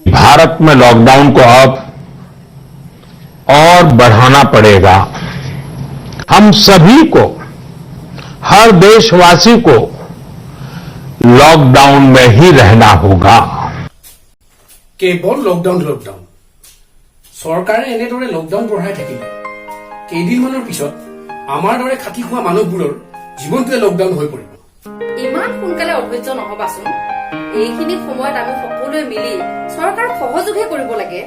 भारत में लॉकडाउन को अब और बढ़ाना पड़ेगा। हम सभी को, हर देशवासी को लॉकडाउन में ही रहना होगा। केवल लॉकडाउन চৰকাৰে এনেদৰে লকডাউন বঢ়াই থাকিলে কেইদিনমানৰ পিছত আমাৰ দৰে খাটি খোৱা মানুহবোৰৰ জীৱনটোৱে লকডাউন হৈ পৰিব। ইমান সোনকালে অধৈৰ্য নহবাচোন। এইখিনি সময়ত আমি সকলোৱে মিলি চৰকাৰক সহযোগহে কৰিব লাগে।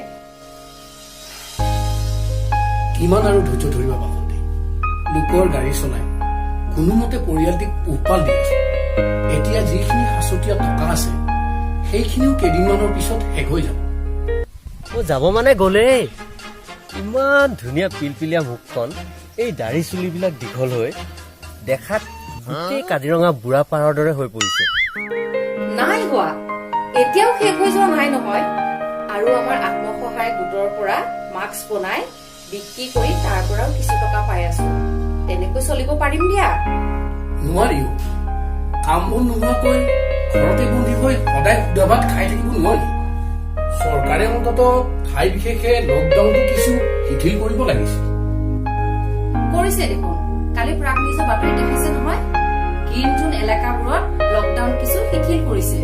কিমান আৰু ধৈৰ্য ধৰিবা বাসন্তী? লোকৰ গাড়ী চলাই কোনোমতে পৰিয়ালটিক পোহপাল দি আছে। এতিয়া যিখিনি সাঁচতীয়া টকা আছে সেইখিনিও কেইদিনমানৰ পিছত শেষ হৈ যাব। যাব মানে গ'লেই ইমান ধুনীয়া পিলপিলীয়া মুখখন, এই দাড়ি চুলিবিলাক দীঘল হৈ দেখাত গোটেই কাজিৰঙা বুঢ়া পাৰৰ দৰে হৈ পৰিছে। নাই হোৱা, এতিয়াও শেষ হৈ যোৱা নাই নহয়। আৰু আমাৰ আত্মসহায়ক গোটৰ পৰা মাস্ক বনাই বিক্ৰী কৰি তাৰ পৰাও কিছু টকা পাই আছো। তেনেকৈ চলিব পাৰিম দিয়া। নোৱাৰিও, কাম বন নোহোৱাকৈ ঘৰতে বন্দী হৈ সদায় সুদা ভাত খাই থাকিব নোৱাৰি। চৰকাৰে অন্তত ঠাই বিশেষে লকডাউনটো কিছু শিথিল কৰিব লাগিছিল। কৰিছে দেখোন। কালি প্ৰাগ নিউজৰ বাতৰি দেখিছে নহয়, গ্ৰীণ জোন এলেকাবোৰত লকডাউন কিছু শিথিল কৰিছে।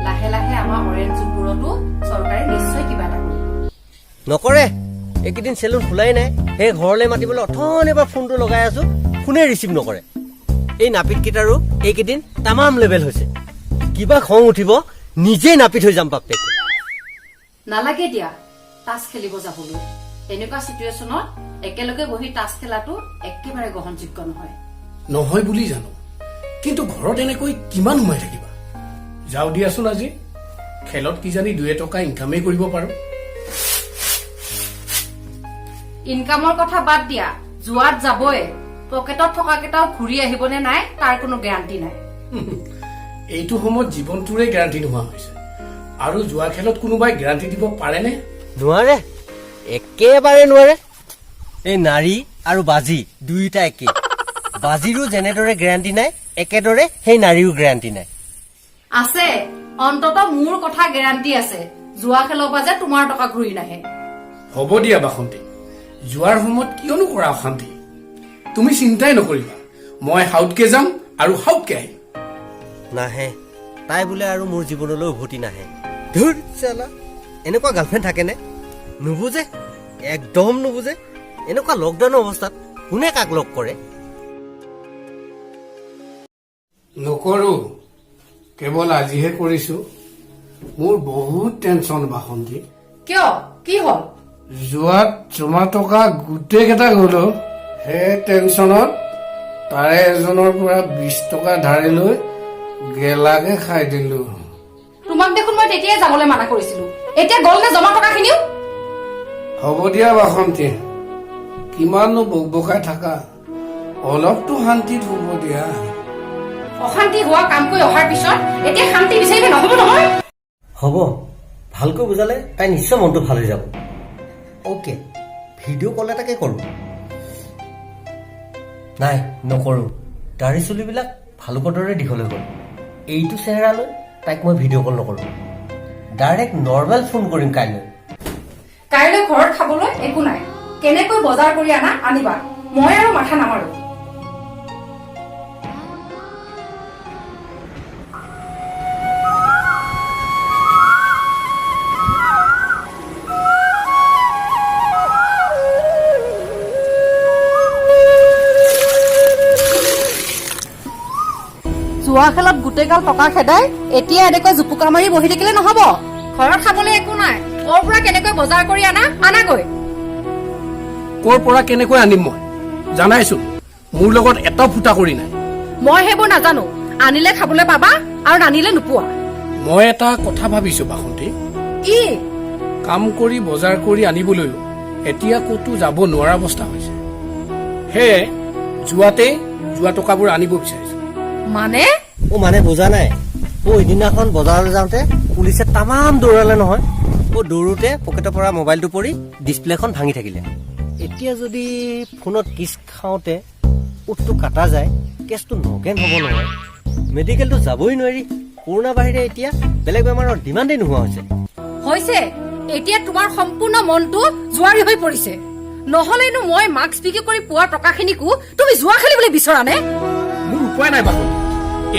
লাহে লাহে আমাৰ অৰেঞ্জ জোনবোৰতো চৰকাৰে নিশ্চয় কিবা এটা কৰিব। নকৰে, এইকেইদিন চেলুন খোলাই নাই। সেই ঘৰলৈ মাতিবলৈ অথনি এবাৰ ফোনটো লগাই আছো, ফোনে ৰিচিভ নকৰে। এই নাপিতকেইটাৰো এইকেইদিন তামাম লেভেল হৈছে। কিবা খং উঠিব নিজেই নাপিত হৈ যাম বাপেক। নালাগে দিয়া তাচ খেলিব যাবলৈ। এনেকুৱা চিটুৱেশ্যনত একেলগে বহি তাচ খেলাটো একেবাৰে গ্ৰহণযোগ্য নহয়। নহয় বুলি জানো, কিন্তু ঘৰত এনেকৈ কিমান সোমাই থাকিবা? যাও দিয়াচোন, আজি খেলত কিজানি 2 টকা ইনকামেই কৰিব পাৰো। ইনকামৰ কথা বাদ দিয়া, যোৱাত যাবই। পকেটত থকা কেইটাও ঘূৰি আহিবনে নাই তাৰ কোনো গেৰাণ্টি নাই। এইটো সময়ত জীৱনটোৰে গেৰাণ্টি নোহোৱা হৈছে, আৰু যোৱা খেলত কোনোবাই গেৰাণ্টি দিব পাৰেনে? নোৱাৰে, একেবাৰে নোৱাৰে। এই নাৰী আৰু বাজি দুয়োটা একে। বাজিৰো যেনেদৰে গেৰাণ্টি নাই, একেদৰে সেই নাৰীৰো গেৰাণ্টি নাই। আছে, অন্তত মোৰ কথা গেৰাণ্টি আছে। যোৱা খেলৰ পৰা যে তোমাৰ টকা ঘূৰি নাহে। হ'ব দিয়া বাসন্তী, যোৱাৰ সময়ত কিয়নো কৰা অশান্তি? তুমি চিন্তাই নকৰিবা, মই হাউতকে যাম আৰু হাউতকে আহিম। নাহে, তাই বোলে আৰু মোৰ জীৱনলৈ উভতি নাহে। ধুৰ চালা, এনেকুৱা গাৰ্লফ্ৰেণ্ড থাকেনে? নুবুজে, একদম নুবুজে। এনেকুৱা লকডাউনৰ অৱস্থাত কোনে কাক লগ কৰে? নকৰো, কেৱল আজিহে কৰিছো। মোৰ বহুত টেনচন বাসন্তী। কিয়, কি হল? যোৱাত জমা টকা গোটেই কেইটা গ'ল। সেই টেনচনত তাৰে এজনৰ পৰা 20 টকা ধাৰি লৈ গেলাকে খাই দিলো। তোমাক দেখোন মই তেতিয়াই যাবলৈ মানা কৰিছিলো। এতিয়া গ'ল নে জমা টকা খিনিও? হ'ব দিয়া বাসন্তী, কিমাননো বকবকাই থাকা? অলপতো শান্তিত হ'ব দিয়া। অশান্তি হোৱা কাম কৰি অহাৰ পিছত এতিয়া শান্তি বিচাৰিলে নহব নহয়। হ'ব, ভালকৈ বুজালে তাই নিশ্চয় মনটো ভাল হৈ যাব। অ'কে, ভিডিঅ' কল এটাকে কৰোঁ। নাই, নকৰোঁ। দাঢ়ি চুলিবিলাক ভালুকৰ দৰে দীঘল হৈ গ'ল। এইটো চেহেৰালৈ তাইক মই ভিডিঅ' কল নকৰোঁ, ডাইৰেক্ট নৰ্মেল ফোন কৰিম কাইলৈ। কাইলৈ ঘৰত খাবলৈ একো নাই। কেনেকৈ বজাৰ কৰি আনিবা, মই আৰু মাথা নামাৰো। যোৱা খেলত গোটেইগাল টকা খেদাই এতিয়া এনেকৈ জুপুকা মাৰি বহি থাকিলে নহব। ঘৰত খাবলৈ একো নাই, ক'ৰ পৰা কেনেকৈ বজাৰ কৰি আনাগৈ। ক'ৰ পৰা কেনেকৈ আনিম মই জানাইছো, মোৰ লগত এটা ফুটা কৰি নাই। মই সেইবোৰ নাজানো। আনিলে খাবলৈ পাবা আৰু নানিলে নোপোৱা। মই এটা কথা ভাবিছো বাসন্তী, কি? কাম কৰি বজাৰ কৰি আনিবলৈও এতিয়া ক'তো যাব নোৱাৰা অৱস্থা হৈছে। সেয়ে যোৱা টকাবোৰ আনিব বিচাৰিছো। মানে? মানে বুজা নাই। সিদিনাখন বজাৰলৈ যাওঁতে পুলিচে তামাম দৌৰালে নহয়। দৌৰোতে পকেটৰ পৰা মোবাইলটো পৰি ডিছপ্লেখন ভাঙি থাকিলে। এতিয়া যদি ফোনত কিচ খাওঁতে উঠটো কাটা যায়, কেছটো নগেন হ'ব নহয়। মেডিকেলটো যাবই নোৱাৰি। কৰোণা বাহিৰে এতিয়া বেলেগ বেমাৰৰ ডিমাণ্ডেই নোহোৱা হৈছে। হৈছে এতিয়া তোমাৰ সম্পূৰ্ণ মনটো জোৱাৰী হৈ পৰিছে নহলেনো মই মাস্ক বিক্ৰী কৰি পোৱা টকাখিনিকো তুমি জুৱা খেলিবলৈ বিচৰা নে মোৰ উপায় নাই বাসন্তী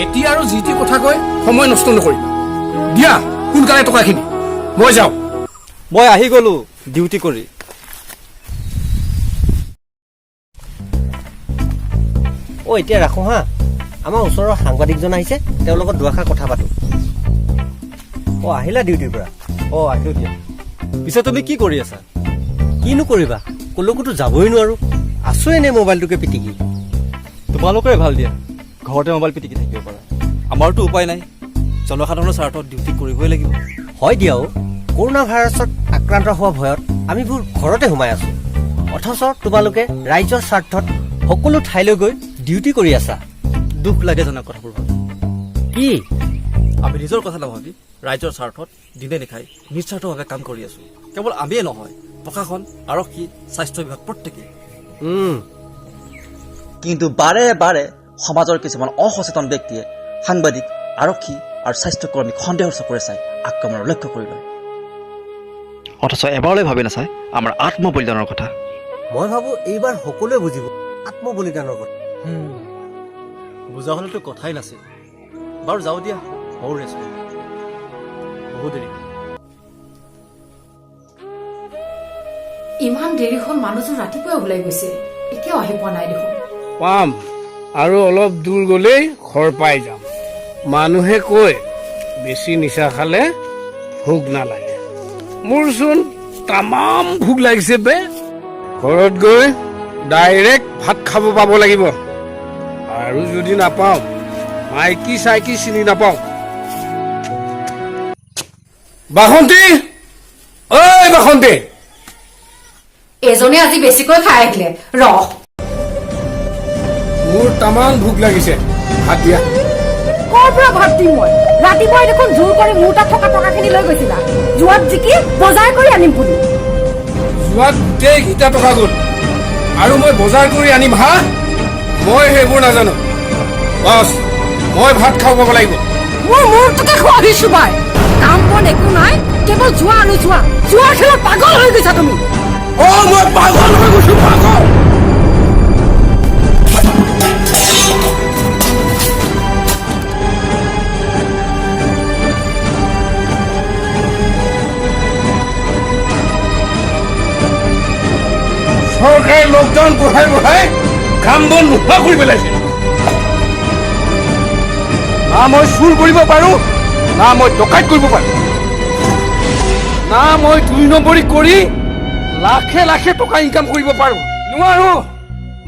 এতিয়া আৰু যি টি কথা কৈ সময় নষ্ট নকৰিবা দিয়া সোনকালে টকাখিনি মই যাওঁ মই আহি গলো ডিউটি কৰি এতিয়া ৰাখো হা আমাৰ ওচৰৰ সাংবাদিকজন আহিছে তেওঁৰ লগত দুআষাৰ কথা পাতো আহিলা ডিউটিৰ পৰা আহিলো দিয়া পিছে তুমি কি কৰি আছা কিনো কৰিবা কলৈকোতো যাবই নোৱাৰো আছো এনে মোবাইলটোকে পিটিকি তোমালোকৰে ভাল দিয়া ঘৰতে মোবাইল পিটিকি থাকিব পাৰা আমাৰতো উপায় নাই জনসাধাৰণৰ স্বাৰ্থত ডিউটি কৰিবই লাগিব হয় দিয়াও কৰোণা ভাইৰাছত আক্ৰান্ত হোৱা ভয়ত আমিবোৰ ঘৰতে সোমাই আছো অথচ তোমালোকে ৰাইজৰ স্বাৰ্থত সকলো ঠাইলৈ গৈ ডিউটি কৰি আছা দুখ লাগে জনা কথাবোৰ ভাবি কি আমি নিজৰ কথা নাভাবি ৰাইজৰ স্বাৰ্থত দিনে নিশাই নিস্বাৰ্থভাৱে কাম কৰি আছো কেৱল আমিয়ে নহয় প্ৰশাসন আৰক্ষী স্বাস্থ্য বিভাগ প্ৰত্যেকেই কিন্তু বাৰে বাৰে সমাজৰ কিছুমান অসচেতন ব্যক্তিয়ে সাংবাদিক আৰক্ষী আৰু স্বাস্থ্যকৰ্মীক সন্দেহৰ চকুৰে চাই আক্ৰমণৰ লক্ষ্য কৰি লয় অথচ এবাৰলৈ ভাবি নাচায় আমাৰ আত্মবলিদানৰ কথা মই ভাবো এইবাৰ সকলোৱে বুজিব আত্মবলিদানৰ কথা বুজা হলেতো কথাই নাছিল বাৰু যাওঁ দিয়া ময়ো ৰেষ্ট কৰোঁ বহু দেৰি ইমান দেৰি হ'ল মানুহজন ৰাতিপুৱাই ওলাই গৈছে এতিয়াও আহি পোৱা নাই দেখোন পাম আৰু অলপ দূৰ গ'লেই ঘৰ পাই যাম মানুহে কয় বেছি নিচা খালে ভোক নালাগে মোৰচোন তামাম ভোক লাগিছে বে ঘৰত গৈ ডাইৰেক্ট ভাত খাব পাব লাগিব আৰু যদি নাপাওঁ মাইকী চাইকী চিনি নাপাওঁ বাসন্তী ঐ বাসন্তী এজনে আজি বেছিকৈ খাই আহিলে ৰহ মোৰ তামান ভোক লাগিছে ভাত দিয়া কৰ পৰা ভাত দিম মই ৰাতিপুৱাই দেখোন জোৰ কৰি মোৰ তাত থকা টকাখিনি লৈ গৈছিলা যোৱাত জিকি বজাৰ কৰি আনিম বুলি যোৱাত গোটেই গীতা টকা গ'ল আৰু মই বজাৰ কৰি আনিম হা মই সেইবোৰ নাজানো বছ মই ভাত খাব পাব লাগিব মোৰ মূৰটোকে খোৱাবিছো বাই কাম বন একো নাই কেৱল যোৱা আৰু যোৱা যোৱাৰ খেলত পাগল হৈ গৈছা তুমি মই পাগল হৈ গৈছো পাগল চৰকাৰে লকডাউন বঢ়াই বঢ়াই কাম বন নোহোৱা কৰি পেলাইছে না মই চুৰ কৰিব পাৰো না মই ডকাইত কৰিব পাৰো না মই 2 নম্বৰী কৰি লাখে লাখে টকা ইনকাম কৰিব পাৰো নোৱাৰো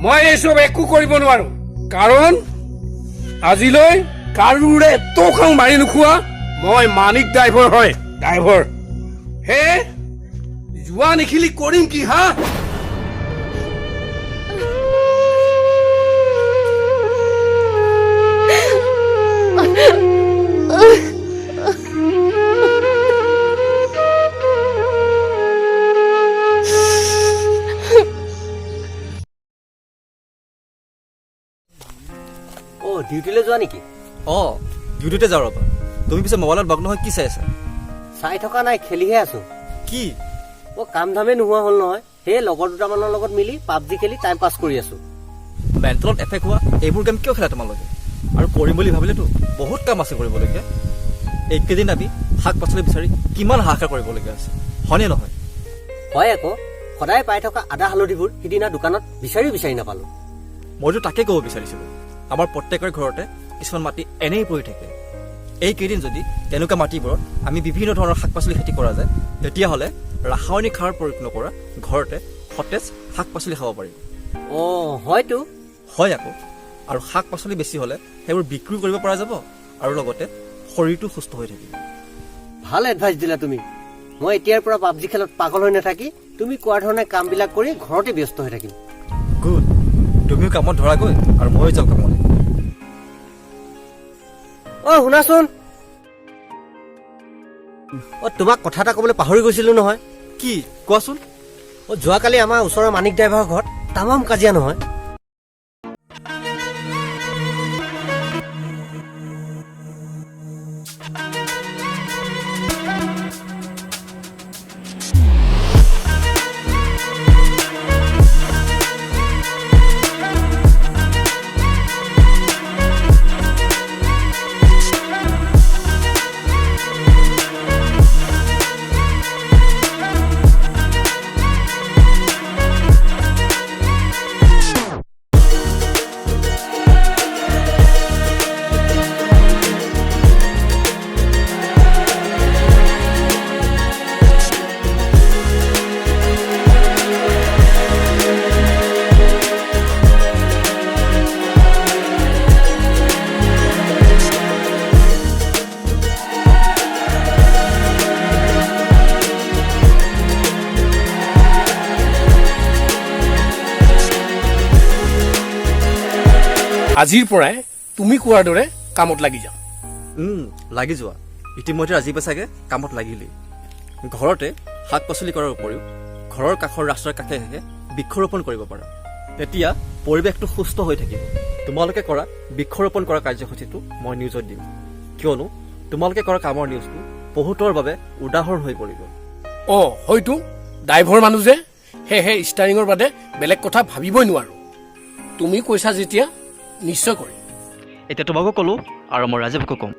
মই এইসব একো কৰিব নোৱাৰো কাৰণ আজিলৈ কাৰোৰে টকাও মাৰি নোখোৱা মই মানিক ড্ৰাইভাৰ হয় ড্ৰাইভাৰ হে জুৱা নিখিলি কৰিম কি হা ডিউটিলৈ যোৱা নেকি ডিউটিতে যাওঁ ৰবা তুমি পিছে মোবাইলত মগ্ন হৈ কি চাই আছা চাই থকা নাই খেলিহে আছো কি কাম ধামে নোহোৱা হ'ল নহয় সেই লগৰ দুটামানৰ লগত মিলি পাবজি খেলি টাইম পাছ কৰি আছো মেণ্টেলত এফেক্ট হোৱা এইবোৰ গেম কিয় খেলা তোমালোকে আৰু কৰিম বুলি ভাবিলেতো বহুত কাম আছে কৰিবলগীয়া এইকেইদিন আমি শাক পাচলি বিচাৰি কিমান হাহাকাৰ কৰিবলগীয়া আছে হয়নে নহয় হয় আকৌ সদায় পাই থকা আদা হালধিবোৰ সিদিনা দোকানত বিচাৰি নাপালো মইতো তাকে ক'ব বিচাৰিছিলোঁ আমাৰ প্ৰত্যেকৰ ঘৰতে কিছুমান মাটি এনেই পৰি থাকে এইকেইদিন যদি তেনেকুৱা মাটিবোৰত আমি বিভিন্ন ধৰণৰ শাক পাচলি খেতি কৰা যায় তেতিয়াহ'লে ৰাসায়নিক সাৰ প্ৰয়োগ নকৰা ঘৰতে সতেজ শাক পাচলি খাব পাৰিম হয়তো হয় আকৌ আৰু শাক পাচলি বেছি হ'লে সেইবোৰ বিক্ৰী কৰিব পৰা যাব আৰু লগতে শৰীৰটো সুস্থ হৈ থাকিব ভাল এডভাইচ দিলা তুমি মই এতিয়াৰ পৰা পাবজি খেলত পাগল হৈ নাথাকি তুমি কোৱাৰ ধৰণে কামবিলাক কৰি ঘৰতে ব্যস্ত হৈ থাকিম গুড তুমিও কামত ধৰাগৈ আৰু ময়ো যাওঁ কামলৈ শুনাচোন তোমাক কথা এটা ক'বলৈ পাহৰি গৈছিলো নহয় কি কোৱাচোন যোৱাকালি আমাৰ ওচৰৰ মানিক ড্ৰাইভাৰৰ ঘৰত তামাম কাজিয়া নহয় আজিৰ পৰাই তুমি কোৱাৰ দৰে কামত লাগি যাম। লাগি যোৱা। ইতিমধ্যে ৰাজীৱে চাগে কামত লাগিলেই। ঘৰতে শাক পাচলি কৰাৰ উপৰিও ঘৰৰ কাষৰ ৰাস্তাৰ কাষে কাষে বৃক্ষৰোপণ কৰিব পাৰা। তেতিয়া পৰিৱেশটো সুস্থ হৈ থাকিব। তোমালোকে কৰা বৃক্ষৰোপণ কৰা কাৰ্যসূচীটো মই নিউজত দিম, কিয়নো তোমালোকে কৰা কামৰ নিউজটো বহুতৰ বাবে উদাহৰণ হৈ পৰিব। হয়তো ড্ৰাইভৰ মানুহ যে, সেয়েহে ষ্টাৰিঙৰ বাদে বেলেগ কথা ভাবিবই নোৱাৰো। তুমি কৈছা যেতিয়া নিশ্চয় কৰিম। এতিয়া তোমাকো ক'লো আৰু মই ৰাজীৱকো ক'ম।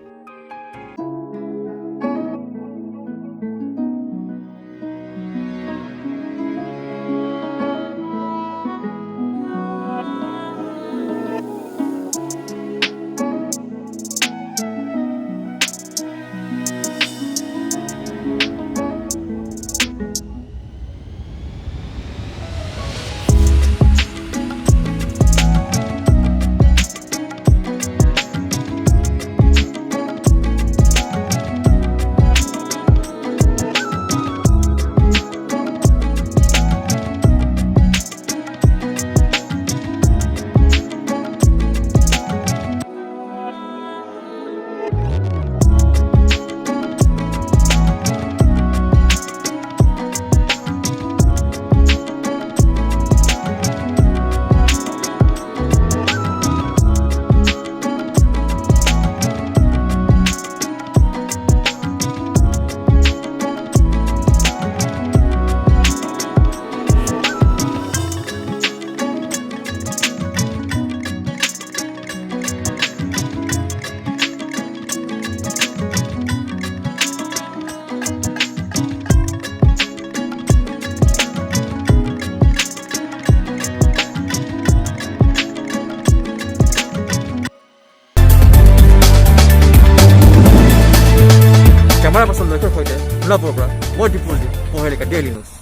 কেমেৰা পাৰ্চন লক্ষ্যৰ সৈতে সোণাপুৰৰ পৰা মই দীপুৰজিৎ পঢ়ালিকা ডেইলী নিউজ।